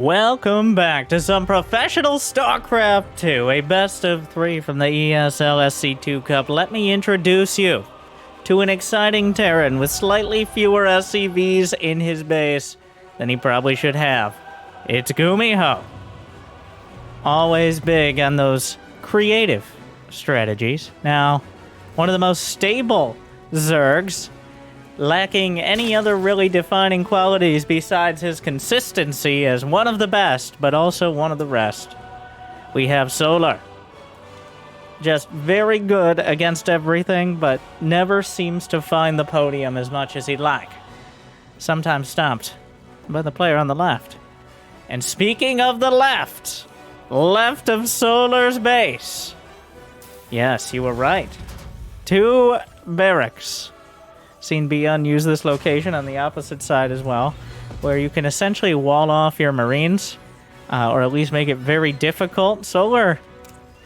Welcome back to some professional StarCraft 2, a best of 3 from the ESL SC2 Cup. Let me introduce you to an exciting Terran with slightly fewer SCVs in his base than he probably should have. It's Gumiho. Always big on those creative strategies. Now, one of the most stable Zergs, lacking any other really defining qualities besides his consistency as one of the best, but also one of the rest. We have Solar. Just very good against everything, but never seems to find the podium as much as he'd like. Sometimes stopped by the player on the left. And speaking of the left of Solar's base. Yes, you were right. 2 barracks. Seen Beyond use this location on the opposite side as well, where you can essentially wall off your Marines, or at least make it very difficult. Solar,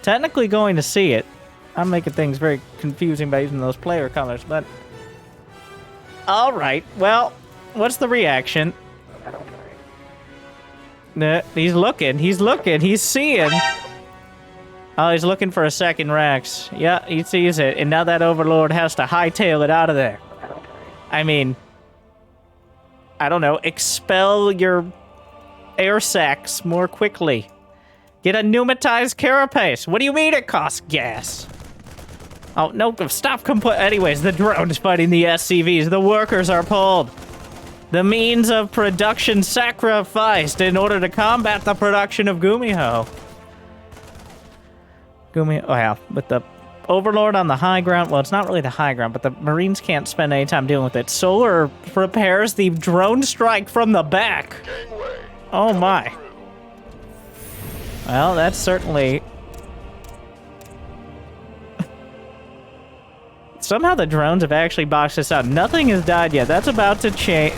technically going to see it. I'm making things very confusing by using those player colors, but... Alright, well, what's the reaction? He's looking, he's seeing. Oh, he's looking for a second Rex. Yeah, he sees it, and now that Overlord has to hightail it out of there. I mean, I don't know, expel your air sacs more quickly. Get a pneumatized carapace. What do you mean it costs gas? Oh, no, stop anyways, the drone's fighting the SCVs. The workers are pulled. The means of production sacrificed in order to combat the production of Gumiho. Oh yeah, with the Overlord on the high ground. Well, it's not really the high ground, but the Marines can't spend any time dealing with it. Solar prepares the drone strike from the back. Oh my. Well, that's certainly... Somehow the drones have actually boxed this out. Nothing has died yet. That's about to change.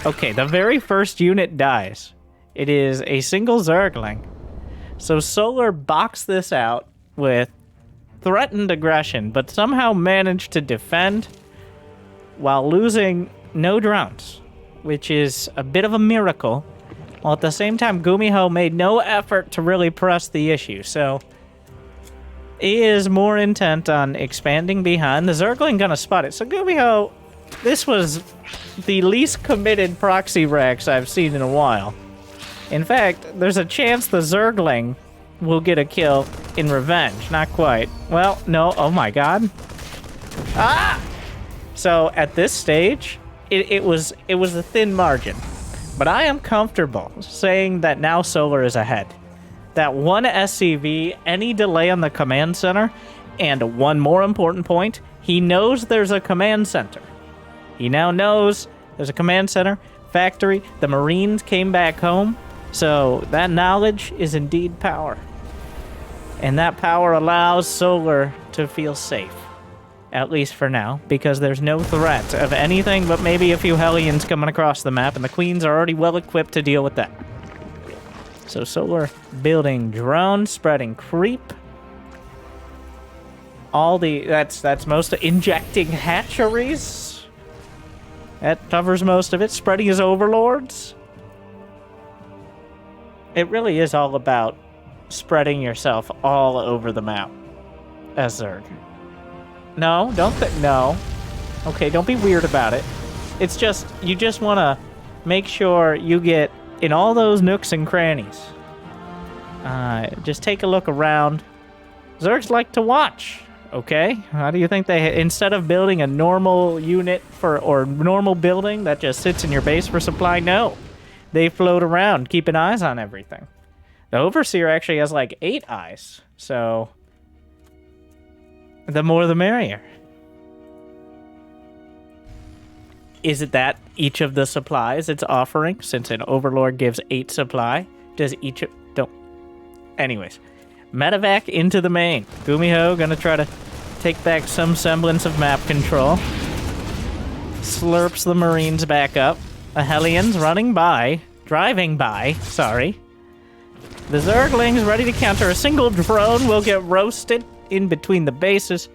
Okay, the very first unit dies. It is a single Zergling. So Solar boxed this out with threatened aggression, but somehow managed to defend while losing no drones, which is a bit of a miracle. While at the same time, Gumiho made no effort to really press the issue, so he is more intent on expanding behind. The Zergling gonna spot it. So Gumiho, this was the least committed proxy Rex I've seen in a while. In fact, there's a chance the Zergling will get a kill in revenge. Not quite. Well, no. Oh my god. Ah! So at this stage, it was a thin margin. But I am comfortable saying that now Solar is ahead. That one SCV, any delay on the command center, and one more important point, he knows there's a command center. He now knows there's a command center, factory, the Marines came back home, so that knowledge is indeed power. And that power allows Solar to feel safe. At least for now, because there's no threat of anything but maybe a few Hellions coming across the map, and the Queens are already well equipped to deal with that. So Solar building drones, spreading creep. That's most of injecting hatcheries. That covers most of it. Spreading his overlords. It really is all about spreading yourself all over the map as Zerg. No, no. Okay, don't be weird about it. It's just, you just want to make sure you get in all those nooks and crannies. Just take a look around. Zergs like to watch, okay? How do you think instead of building a normal unit or normal building that just sits in your base for supply, no. They float around, keeping eyes on everything. The Overseer actually has like 8 eyes, so the more the merrier. Is it that each of the supplies it's offering, since an Overlord gives 8 supply, does each of... Don't... Anyways, medevac into the main. Gumiho gonna try to take back some semblance of map control. Slurps the Marines back up. A Hellions driving by, sorry. The Zerglings ready to counter. A single drone will get roasted in between the bases.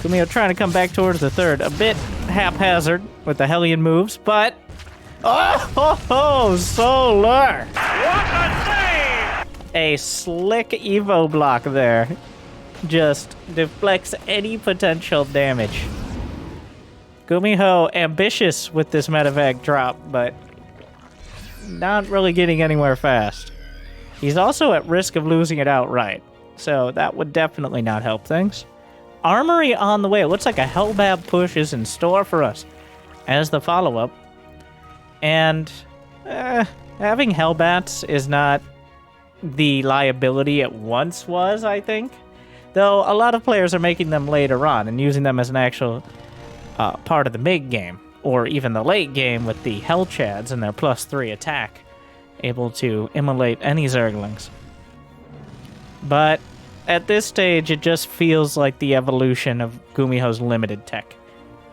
Gumiho trying to come back towards the third. A bit haphazard with the Hellion moves, but Oh, Solar! What a save! A slick Evo block there. Just deflects any potential damage. Gumiho ambitious with this medevac drop, but not really getting anywhere fast. He's also at risk of losing it outright, so that would definitely not help things. Armory on the way. It looks like a Hellbat push is in store for us as the follow-up. And having Hellbats is not the liability it once was, I think. Though a lot of players are making them later on and using them as an actual part of the mid-game, or even the late game with the Hellchads and their +3 attack, able to immolate any Zerglings. But at this stage, it just feels like the evolution of Gumiho's limited tech.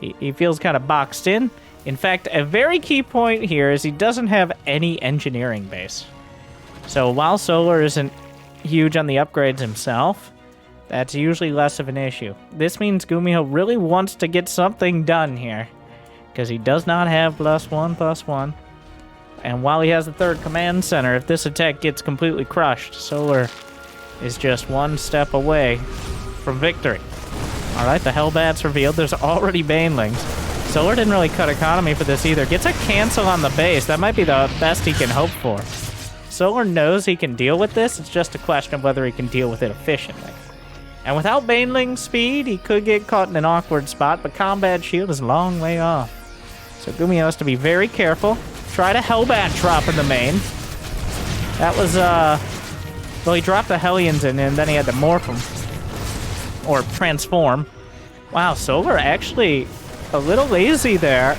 He feels kind of boxed in. In fact, a very key point here is he doesn't have any engineering base. So while Solar isn't huge on the upgrades himself, that's usually less of an issue. This means Gumiho really wants to get something done here, because he does not have +1/+1. And while he has the 3rd command center, if this attack gets completely crushed, Solar is just one step away from victory. Alright, the Hellbat's revealed. There's already Banelings. Solar didn't really cut economy for this either. Gets a cancel on the base. That might be the best he can hope for. Solar knows he can deal with this. It's just a question of whether he can deal with it efficiently. And without Baneling speed, he could get caught in an awkward spot, but Combat Shield is a long way off. So Gumiho has to be very careful. Try to Hellbat drop in the main. That was, well, he dropped the Hellions in, and then he had to morph them. Or transform. Wow, Solar actually a little lazy there.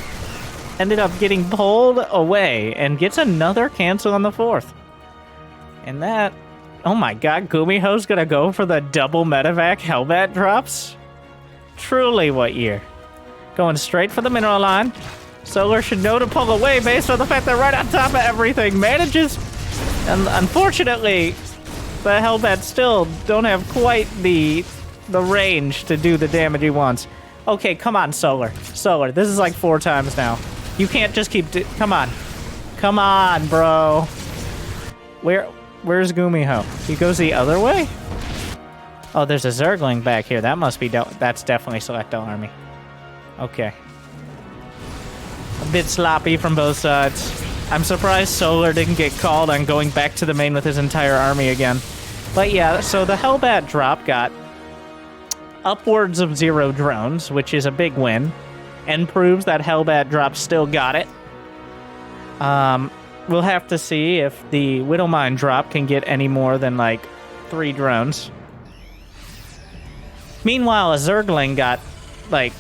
Ended up getting pulled away and gets another cancel on the 4th. And that... Oh my god, Gumiho's gonna go for the double medevac Hellbat drops? Truly, what year? Going straight for the mineral line. Solar should know to pull away based on the fact they're right on top of everything. Manages... And unfortunately, the Hellbats still don't have quite the range to do the damage he wants. Okay, come on, Solar. Solar, this is like 4 times now. You can't just keep... Come on. Come on, bro. Where's Gumiho? He goes the other way? Oh, there's a Zergling back here. That must be... That's definitely Selecto Army. Okay. A bit sloppy from both sides. I'm surprised Solar didn't get called on going back to the main with his entire army again. But yeah, so the Hellbat drop got upwards of 0 drones, which is a big win, and proves that Hellbat drop still got it. We'll have to see if the Widowmine drop can get any more than, like, 3 drones. Meanwhile, a Zergling got, like...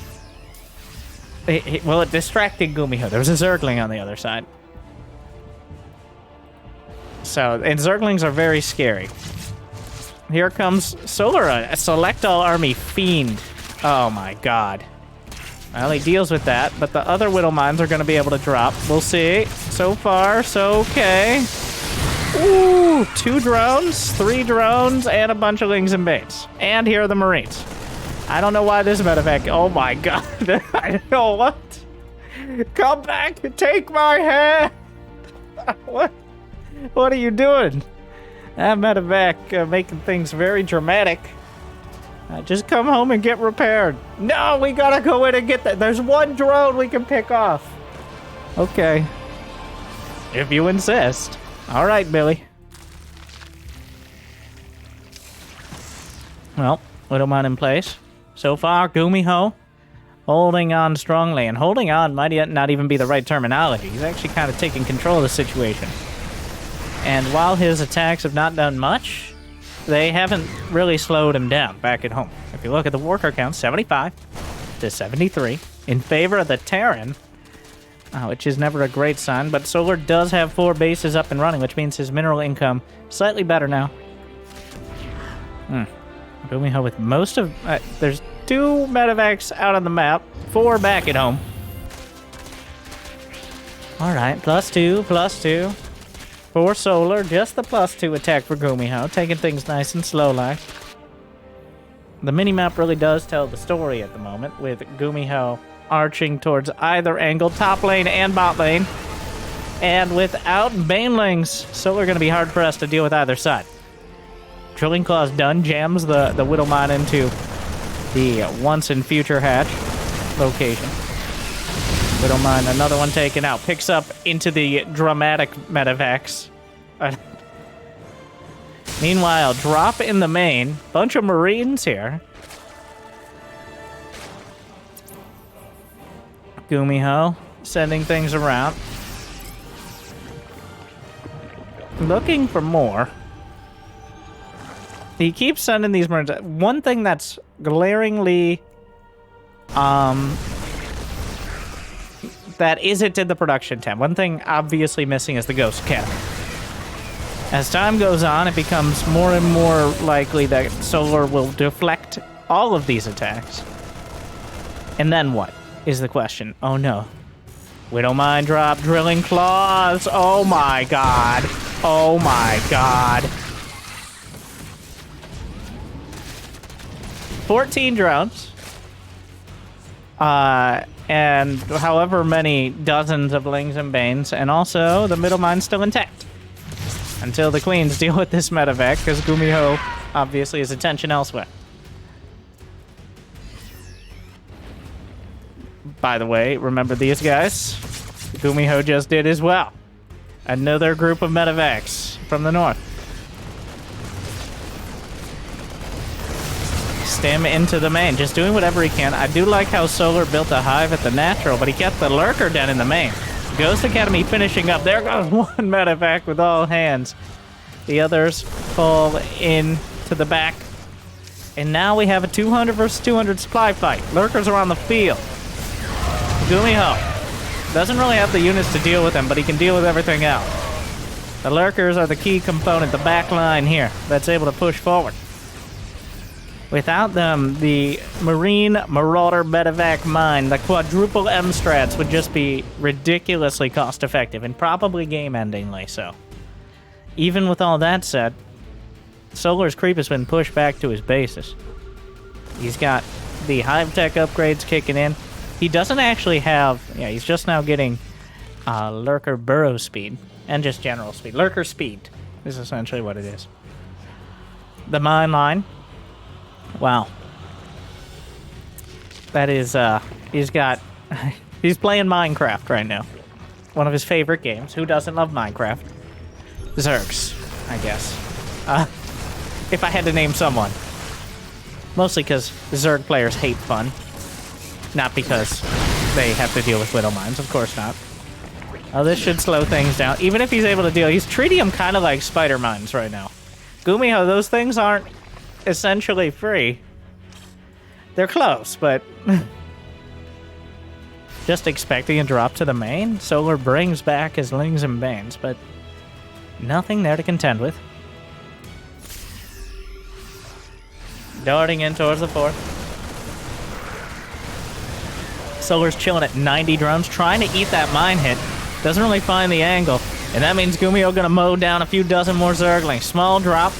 Well, it distracted Gumiho. There was a Zergling on the other side. So, and Zerglings are very scary. Here comes Solar, a Select All Army Fiend. Oh my god. Well, he deals with that, but the other Widowmines are going to be able to drop. We'll see. So far, so okay. Ooh, 2 drones, 3 drones, and a bunch of Lings and Baits. And here are the Marines. I don't know why this medevac... Oh my god. I know what? Come back and take my hand! What are you doing? That medevac making things very dramatic. Just come home and get repaired. No, we gotta go in and get that. There's 1 drone we can pick off. Okay. If you insist. All right, Billy. Well, Widowmine in place. So far, Gumiho holding on strongly. And holding on might not even be the right terminology. He's actually kind of taking control of the situation. And while his attacks have not done much, they haven't really slowed him down back at home. If you look at the worker count, 75 to 73 in favor of the Terran, which is never a great sign, but Solar does have 4 bases up and running, which means his mineral income slightly better now. Gumiho with most of... there's 2 medevacs out on the map, 4 back at home. Alright, +2, +2. For Solar, just the +2 attack for Gumiho, taking things nice and slow like. The minimap really does tell the story at the moment, with Gumiho arching towards either angle, top lane and bot lane. And without banelings, Solar going to be hard pressed to deal with either side. Drilling Claw's done, jams the Widowmine into the once and future hatch location. Widowmine, another one taken out, picks up into the dramatic medevacs. Meanwhile, drop in the main, bunch of Marines here. Gumiho sending things around. Looking for more. He keeps sending these Marines. One thing that's glaringly that isn't in the production tab. One thing obviously missing is the Ghost Academy. As time goes on, it becomes more and more likely that Solar will deflect all of these attacks. And then what is the question? Oh no. Widowmine drop, Drilling Claws. Oh my god. Oh my god. 14 drones. And however many dozens of Lings and Banes, and also the middle mine's still intact. Until the Queens deal with this medevac, because Gumiho obviously has attention elsewhere. By the way, remember these guys? Gumiho just did as well. Another group of medevacs from the north. Stem into the main, just doing whatever he can. I do like how Solar built a hive at the natural, but he kept the lurker down in the main. Ghost Academy finishing up. There goes one medevac with all hands. The others fall in to the back. And now we have a 200 versus 200 supply fight. Lurkers are on the field. Gumiho doesn't really have the units to deal with them, but he can deal with everything else. The lurkers are the key component, the back line here, that's able to push forward. Without them, the Marine Marauder Medevac Mine, the quadruple M strats, would just be ridiculously cost-effective and probably game-endingly so. Even with all that said, Solar's creep has been pushed back to his bases. He's got the Hive Tech upgrades kicking in. He doesn't actually have... Yeah, he's just now getting Lurker Burrow Speed and just general speed. Lurker Speed is essentially what it is. The Mine Line. Wow. That is, he's playing Minecraft right now. One of his favorite games. Who doesn't love Minecraft? Zergs, I guess. If I had to name someone. Mostly because Zerg players hate fun. Not because they have to deal with Widow Mines, of course not. Oh, this should slow things down. Even if he's able to deal, he's treating them kind of like spider mines right now. Gumiho, those things aren't essentially free. They're close, but just expecting a drop to the main. Solar brings back his Lings and Banes, but nothing there to contend with. Darting in towards the fourth. Solar's chilling at 90 drones, trying to eat that mine hit. Doesn't really find the angle, and that means Gumiho gonna mow down a few dozen more Zerglings. Small drop.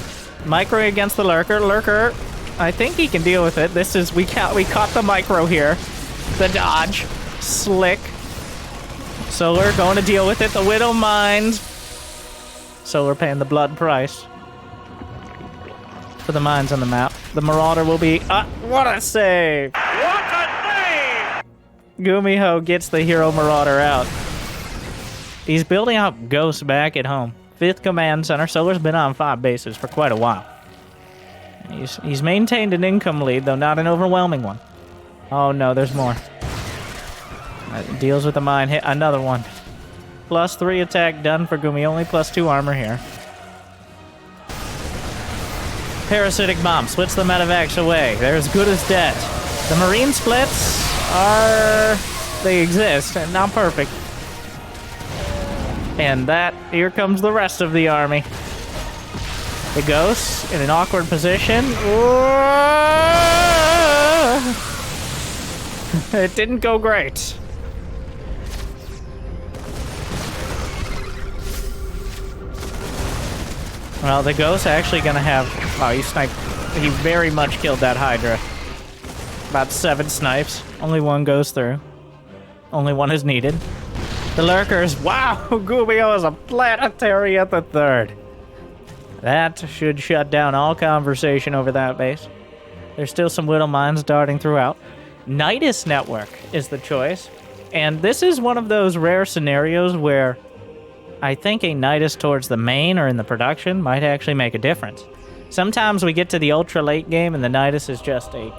Micro against the Lurker. Lurker, I think he can deal with it. This is, we caught the micro here. The dodge. Slick. Solar going to deal with it. The Widow Mines. Solar paying the blood price for the mines on the map. The Marauder will be... what a save! What a save! Gumiho gets the Hero Marauder out. He's building up Ghosts back at home. 5th Command Center. Solar's been on 5 bases for quite a while. He's maintained an income lead, though not an overwhelming one. Oh no, there's more. Deals with the mine hit. Another one. +3 attack done for Gumi. Only +2 armor here. Parasitic Bomb splits the medevacs away. They're as good as dead. The Marine splits are... they exist, and not perfect. And that, here comes the rest of the army. The Ghosts in an awkward position. It didn't go great. Well, the Ghost's actually gonna have... oh, he sniped... he very much killed that Hydra. About 7 snipes. Only 1 goes through. Only 1 is needed. The lurkers. Wow, Gumiho is a planetary at the third. That should shut down all conversation over that base. There's still some Whittle mines darting throughout. Nidus Network is the choice. And this is one of those rare scenarios where I think a Nidus towards the main or in the production might actually make a difference. Sometimes we get to the ultra late game and the Nidus is just a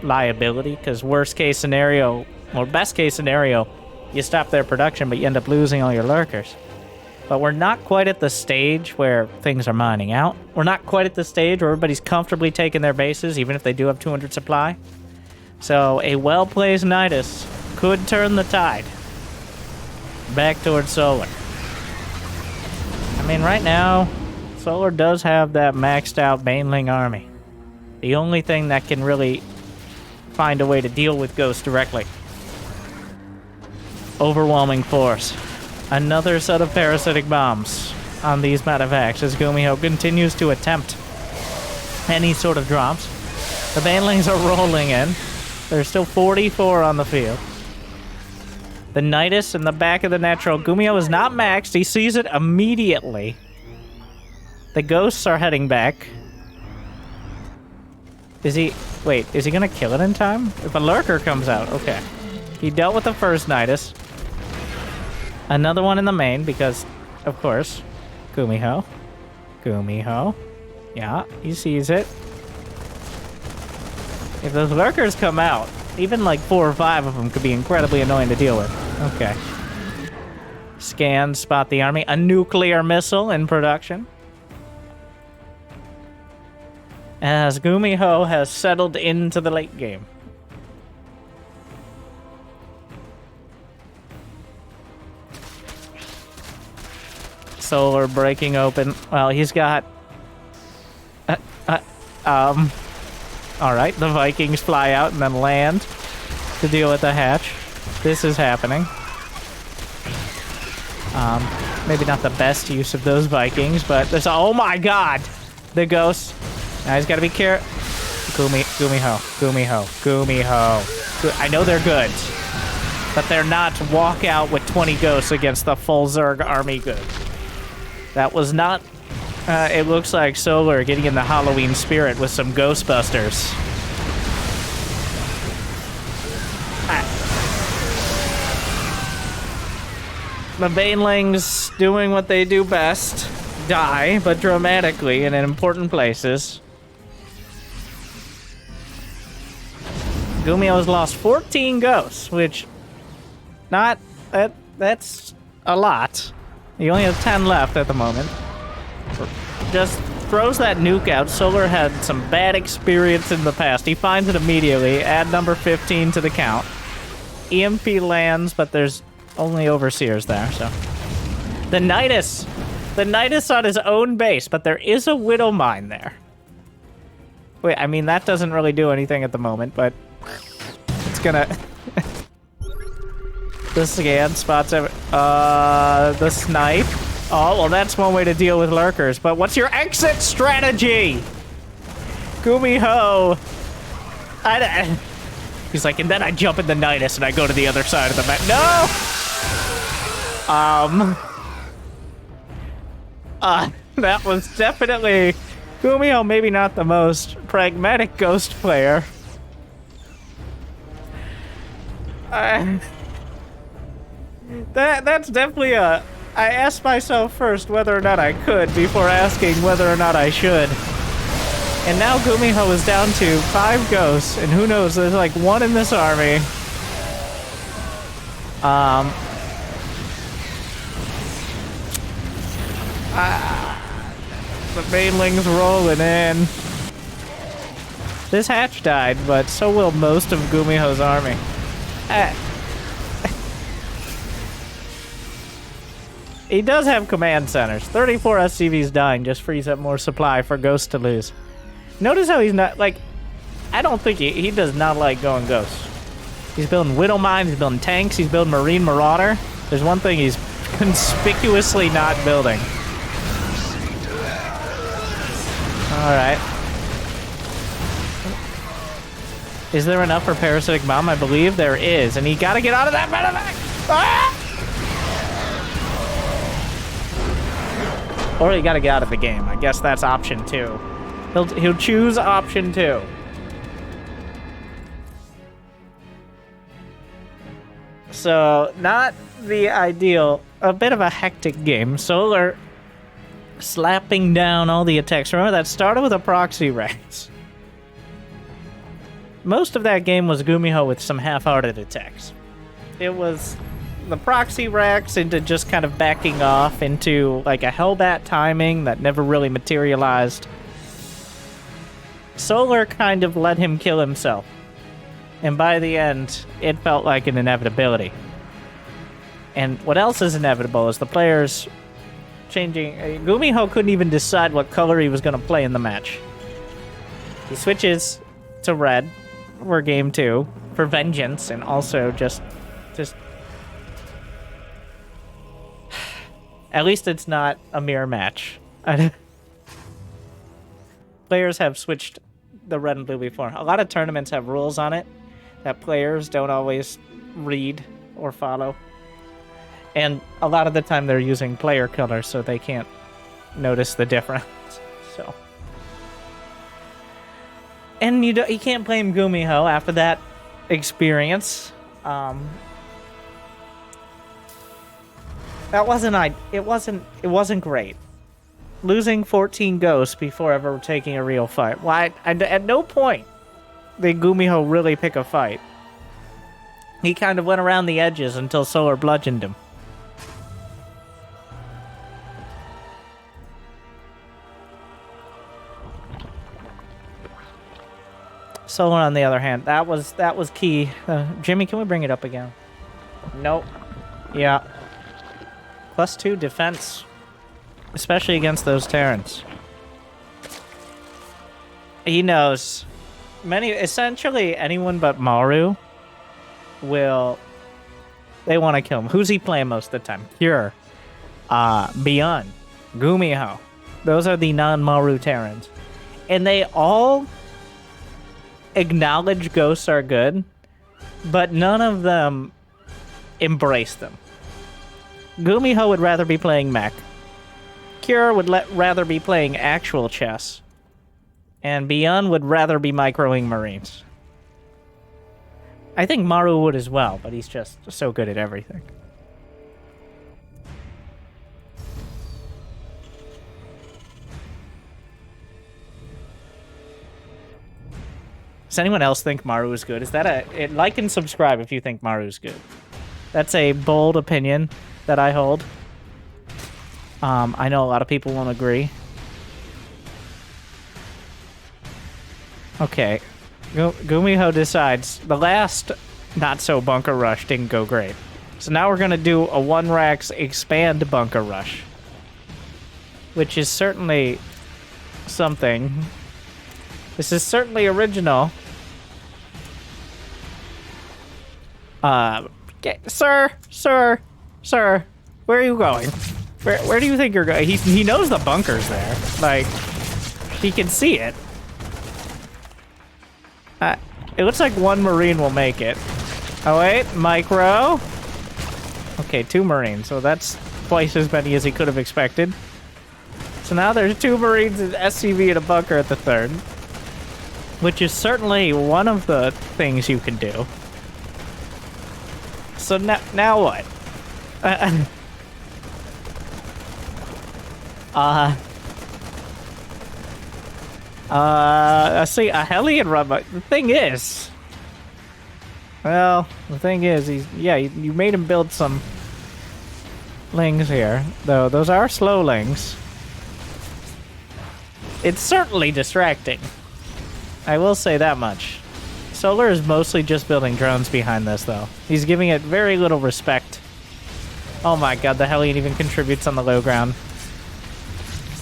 liability, because worst case scenario, or best case scenario, you stop their production but you end up losing all your lurkers. But we're not quite at the stage where things are mining out. We're not quite at the stage where everybody's comfortably taking their bases, even if they do have 200 supply. So a well-placed Nidus could turn the tide back towards Solar. I mean, right now, Solar does have that maxed out Baneling army. The only thing that can really find a way to deal with Ghost directly. Overwhelming force. Another set of parasitic bombs on these medevacs as Gumiho continues to attempt any sort of drops. The Banelings are rolling in. There's still 44 on the field. The Nidus in the back of the natural. Gumiho is not maxed. He sees it immediately. The ghosts are heading back. Is he... Wait, is he gonna kill it in time? If a lurker comes out, okay. He dealt with the first Nidus. Another one in the main because, of course, Gumiho. Gumiho. Yeah, he sees it. If those lurkers come out, even like 4 or 5 of them could be incredibly annoying to deal with. Okay. Scan, spot the army. A nuclear missile in production. As Gumiho has settled into the late game. Solar breaking open. Well, he's got... Alright, the Vikings fly out and then land to deal with the hatch. This is happening. Maybe not the best use of those Vikings, but there's... Oh my god! The ghosts. Now he's got to be careful. Gumiho. I know they're good, but they're not walk out with 20 ghosts against the full Zerg army good. That was not... it looks like Solar getting in the Halloween spirit with some Ghostbusters. The Banelings doing what they do best. Die, but dramatically and in important places. Gumiho's lost 14 ghosts, which... Not... That's a lot. He only has 10 left at the moment. Just throws that nuke out. Solar had some bad experience in the past. He finds it immediately. Add number 15 to the count. EMP lands, but there's only overseers there, so... The Nidus! The Nidus on his own base, but there is a Whittle mine there. Wait, I mean, that doesn't really do anything at the moment, but... It's gonna... The scan spots the snipe. Oh, well, that's one way to deal with lurkers, but what's your exit strategy? Gumiho. He's like, and then I jump in the Nidus and I go to the other side of the map. No! That was definitely... Gumiho, maybe not the most pragmatic ghost player. That's definitely a... I asked myself first whether or not I could before asking whether or not I should. And now Gumiho is down to 5 ghosts, and who knows, there's like 1 in this army. The Banelings rolling in. This hatch died, but so will most of Gumiho's army. He does have command centers. 34 SCVs dying just frees up more supply for Ghost to lose. Notice how he's not, like... I don't think he does not like going Ghost. He's building Whittle mines, he's building tanks, he's building Marine Marauder. There's one thing he's conspicuously not building. Alright. Is there enough for Parasitic Bomb? I believe there is. And he gotta get out of that medevac! Ah! Or you gotta get out of the game. I guess that's option 2. He'll choose option 2. So, not the ideal. A bit of a hectic game. Solar slapping down all the attacks. Remember, that started with a proxy Rex. Most of that game was Gumiho with some half-hearted attacks. It was the proxy Rex into just kind of backing off into like a Hellbat timing that never really materialized. Solar kind of let him kill himself. And by the end, it felt like an inevitability. And what else is inevitable is the players changing. Gumiho couldn't even decide what color he was going to play in the match. He switches to red for game 2 for vengeance, and also just at least it's not a mirror match. Players have switched the red and blue before. A lot of tournaments have rules on it that players don't always read or follow. And a lot of the time they're using player colors, so they can't notice the difference. So, and you can't blame Gumiho after that experience. That wasn't it wasn't great. Losing 14 ghosts before ever taking a real fight. Why? At no point did Gumiho really pick a fight. He kind of went around the edges until Solar bludgeoned him. Solar, on the other hand, that was key. Jimmy, can we bring it up again? Nope. Yeah. +2 defense, especially against those Terrans. He knows. Essentially anyone but Maru they want to kill him. Who's he playing most of the time? Cure, Beyond, Gumiho. Those are the non-Maru Terrans. And they all acknowledge ghosts are good, but none of them embrace them. Gumiho would rather be playing mech. Cure would rather be playing actual chess. And Beyond would rather be microing Marines. I think Maru would as well, but he's just so good at everything. Does anyone else think Maru is good? Is that like and subscribe if you think Maru is good. That's a bold opinion that I hold. I know a lot of people won't agree. Okay. Gumiho decides the last not-so bunker rush didn't go great. So now we're going to do a 1-Rax expand bunker rush. Which is certainly something. This is certainly original. Sir, where are you going? Where do you think you're going? He knows the bunker's there. Like, he can see it. It looks like 1 Marine will make it. Oh wait, micro. Okay, 2 Marines, so that's twice as many as he could have expected. So now there's 2 Marines, an SCV, and a bunker at the 3rd. Which is certainly one of the things you can do. So now what? See, a Hellion run, but the thing is... Well, the thing is, you made him build some lings here. Though, those are slow lings. It's certainly distracting. I will say that much. Solar is mostly just building drones behind this, though. He's giving it very little respect. Oh my god, the Hellion even contributes on the low ground.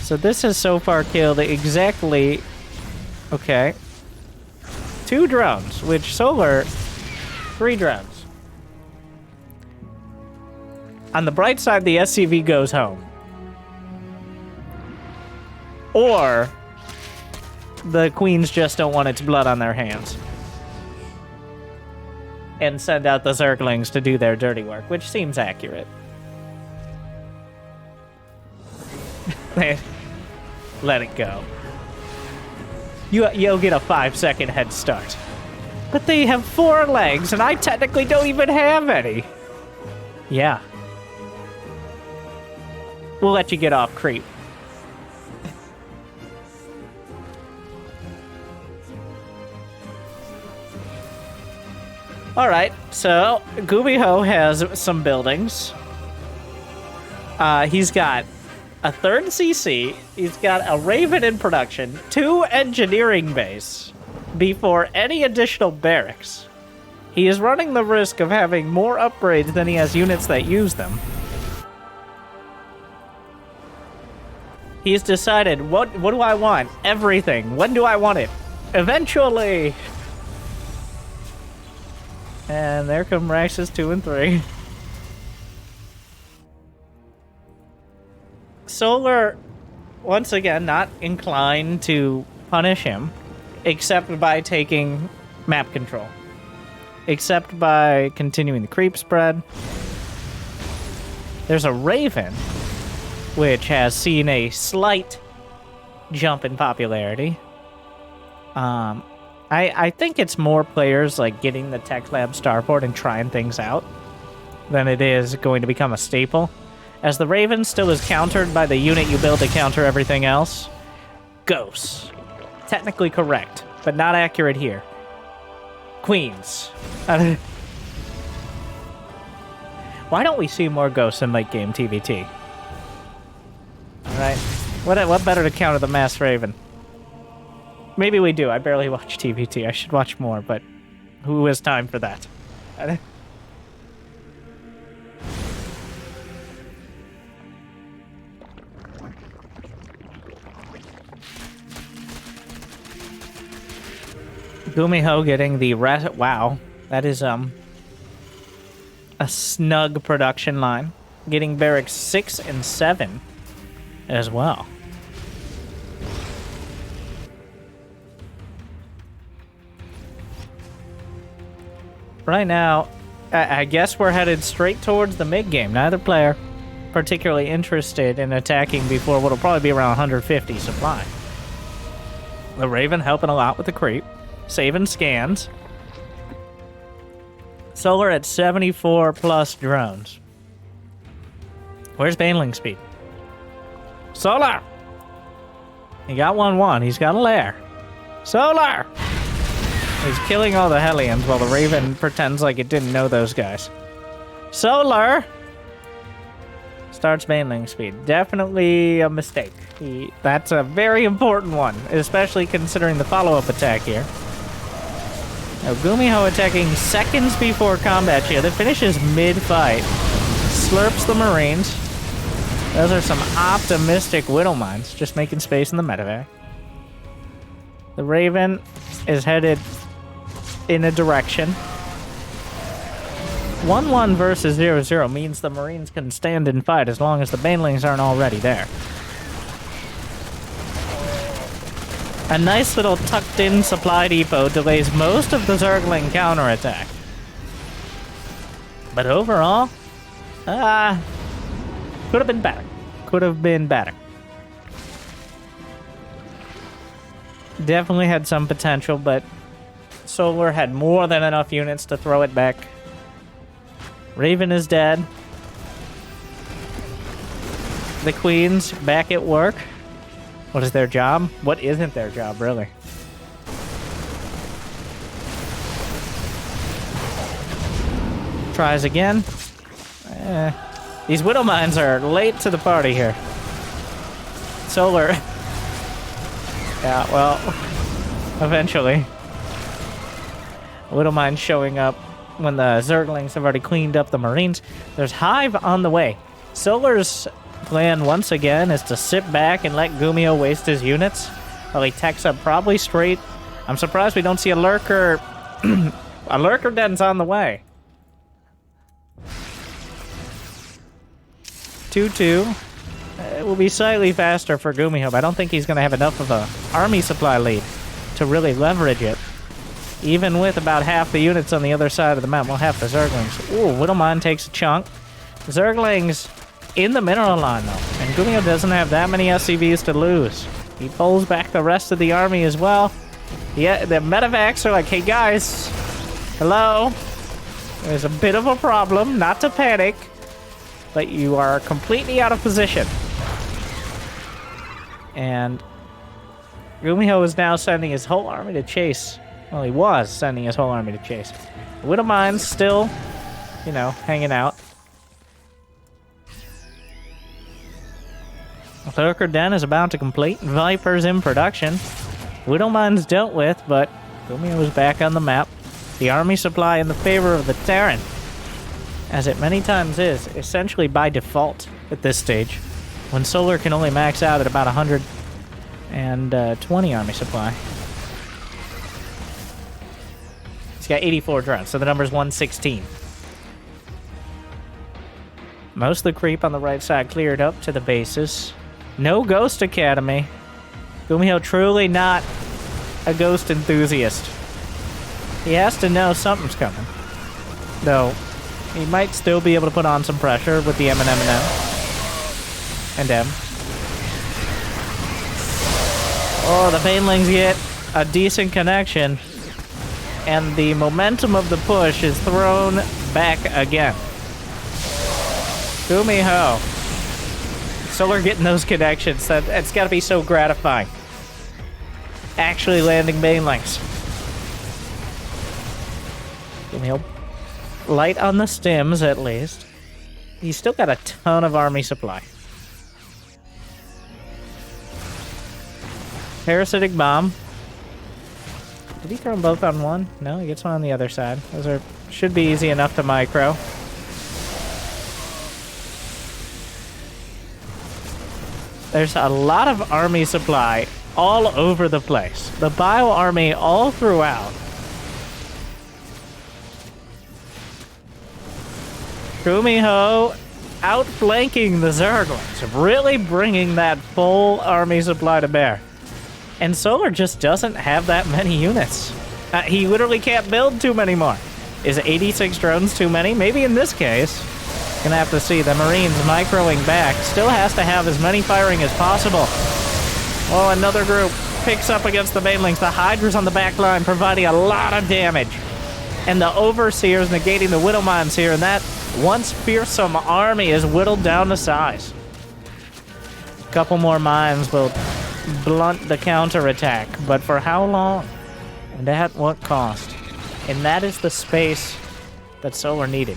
So this has so far killed exactly... Okay. 2 drones, which Solar... 3 drones. On the bright side, the SCV goes home. Or... the queens just don't want its blood on their hands. And send out the Zerglings to do their dirty work, which seems accurate. Let it go. You'll get a 5-second head start. But they have 4 legs, and I technically don't even have any. Yeah. We'll let you get off creep. Alright, so Gumiho has some buildings. He's got a 3rd CC, he's got a Raven in production, 2 engineering base, before any additional barracks. He is running the risk of having more upgrades than he has units that use them. He's decided, what do I want? Everything. When do I want it? Eventually! And there come Raxus 2 and 3. Solar, once again, not inclined to punish him, except by taking map control. Except by continuing the creep spread. There's a Raven, which has seen a slight jump in popularity. I think it's more players like getting the Tech Lab starport and trying things out than it is going to become a staple. As the Raven still is countered by the unit you build to counter everything else. Ghosts. Technically correct, but not accurate here. Queens. Why don't we see more ghosts in late game TVT? Alright. What better to counter the Mass Raven? Maybe we do. I barely watch TVT. I should watch more, but who has time for that? Gumiho getting the rest. Wow, that is a snug production line. Getting barracks 6 and 7 as well. Right now, I guess we're headed straight towards the mid game. Neither player particularly interested in attacking before what'll probably be around 150 supply. The Raven helping a lot with the creep. Saving scans. Solar at 74 plus drones. Where's Baneling speed? Solar! He got 1-1. He's got a lair. Solar! He's killing all the Hellions while the Raven pretends like it didn't know those guys. Solar! Starts Baneling speed. Definitely a mistake. That's a very important one, especially considering the follow-up attack here. Now, Gumiho attacking seconds before combat shield. It finishes mid-fight. Slurps the Marines. Those are some optimistic Widow Mines, just making space in the medevac. The Raven is headed in a direction. 1-1 versus 0-0 means the Marines can stand and fight as long as the Banelings aren't already there. A nice little tucked-in supply depot delays most of the Zergling counterattack. But overall, could have been better. Could have been better. Definitely had some potential, but Solar had more than enough units to throw it back. Raven is dead. The Queens back at work. What is their job? What isn't their job, really? Tries again. These Widow Mines are late to the party here. Solar. Yeah, well, eventually. Widow Mine showing up when the Zerglings have already cleaned up the Marines. There's Hive on the way. Solar's plan once again is to sit back and let Gumiho waste his units while he techs up probably straight. I'm surprised we don't see a lurker. A lurker den's on the way. 2-2. It will be slightly faster for Gumiho, but I don't think he's going to have enough of a army supply lead to really leverage it. Even with about half the units on the other side of the map. Well, half the Zerglings. Ooh, Widowmine takes a chunk. Zerglings in the mineral line, though. And Gumiho doesn't have that many SCVs to lose. He pulls back the rest of the army as well. Yeah, the medevacs are like, hey guys, hello? There's a bit of a problem, not to panic, but you are completely out of position. And Gumiho is now sending his whole army to chase. Well, he was sending his whole army to chase. The Widowmine's still, you know, hanging out. Lurker Den is about to complete. Viper's in production. Widowmine's dealt with, but Gumiho is back on the map. The army supply in the favor of the Terran, as it many times is, essentially by default at this stage, when Solar can only max out at about 120 army supply. He's got 84 drones, so the number's 116. Most of the creep on the right side cleared up to the bases. No Ghost Academy. Gumiho truly not a ghost enthusiast. He has to know something's coming. Though, he might still be able to put on some pressure with the M&M and M. Oh, the Banelings get a decent connection. And the momentum of the push is thrown back again. Gumiho. Solar getting those connections. It's got to be so gratifying. Actually landing Banelings. Gumiho light on the stims, at least. He's still got a ton of army supply. Parasitic Bomb. Did he throw them both on one? No, he gets one on the other side. Those should be easy enough to micro. There's a lot of army supply all over the place. The Bio Army all throughout. Gumiho outflanking the Zerglings, really bringing that full army supply to bear. And Solar just doesn't have that many units. He literally can't build too many more. Is 86 drones too many? Maybe in this case. Gonna have to see. The Marines microing back. Still has to have as many firing as possible. Oh, another group picks up against the Banelings. The Hydra's on the back line, providing a lot of damage. And the Overseer's negating the Widowmines here, and that once fearsome army is whittled down to size. A couple more mines will blunt the counterattack, but for how long? And at what cost? And that is the space that Solar needed.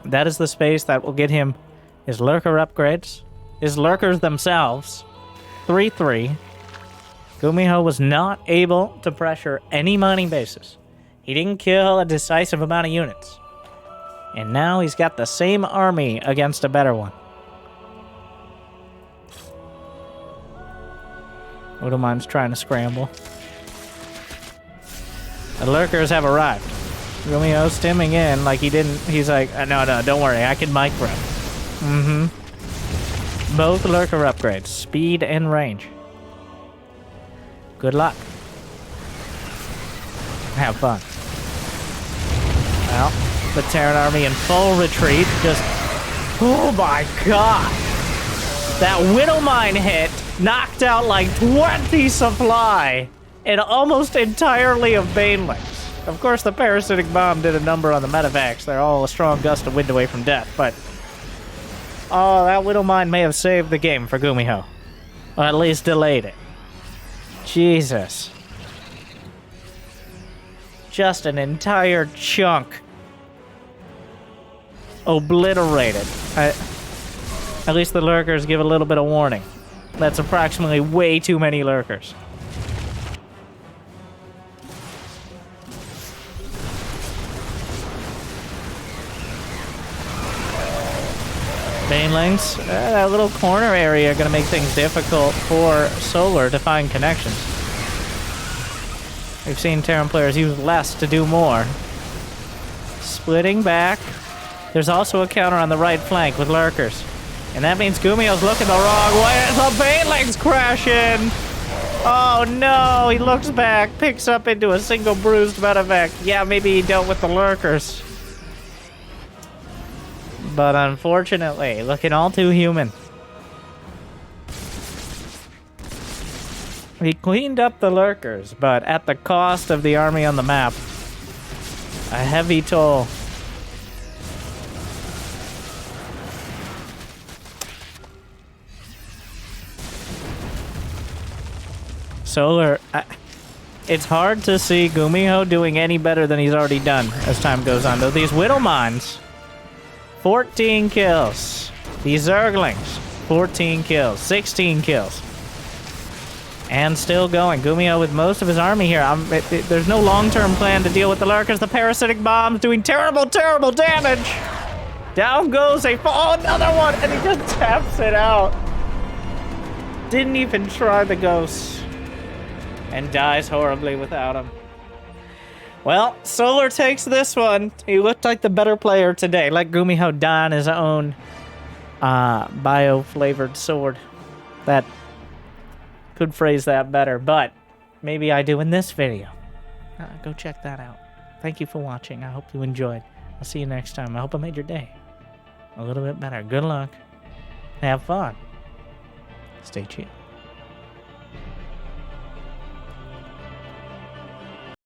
That is the space that will get him his lurker upgrades, his lurkers themselves. 3-3. Gumiho was not able to pressure any mining bases. He didn't kill a decisive amount of units. And now he's got the same army against a better one. Widowmine's trying to scramble. The lurkers have arrived. Gumiho stimming in like he didn't. He's like, no, don't worry, I can micro. Both lurker upgrades, speed and range. Good luck. Have fun. Well, the Terran army in full retreat. Just, oh my god! That Widowmine hit knocked out like 20 supply and almost entirely of Banelings. Of course, the Parasitic Bomb did a number on the medevacs. They're all a strong gust of wind away from death, but oh, that Widowmine may have saved the game for Gumiho. Or at least delayed it. Jesus. Just an entire chunk. Obliterated. At least the lurkers give a little bit of warning. That's approximately way too many lurkers. Banelings, that little corner area gonna make things difficult for Solar to find connections. We've seen Terran players use less to do more. Splitting back. There's also a counter on the right flank with lurkers. And that means Gumiho's looking the wrong way. The Banelings crashing! Oh no, he looks back, picks up into a single bruised medevac. Yeah, maybe he dealt with the lurkers. But unfortunately, looking all too human. He cleaned up the lurkers, but at the cost of the army on the map. A heavy toll. Solar... it's hard to see Gumiho doing any better than he's already done as time goes on. Though these Widow Mines, 14 kills. These Zerglings, 14 kills, 16 kills. And still going. Gumiho with most of his army here. There's no long-term plan to deal with the lurkers. The parasitic bombs doing terrible, terrible damage. Down goes a... oh, another one! And he just taps it out. Didn't even try the ghosts. And dies horribly without him. Well, Solar takes this one. He looked like the better player today. Let Gumiho die on his own bio-flavored sword. That could phrase that better, but maybe I do in this video. Go check that out. Thank you for watching. I hope you enjoyed. I'll see you next time. I hope I made your day a little bit better. Good luck. Have fun. Stay chill.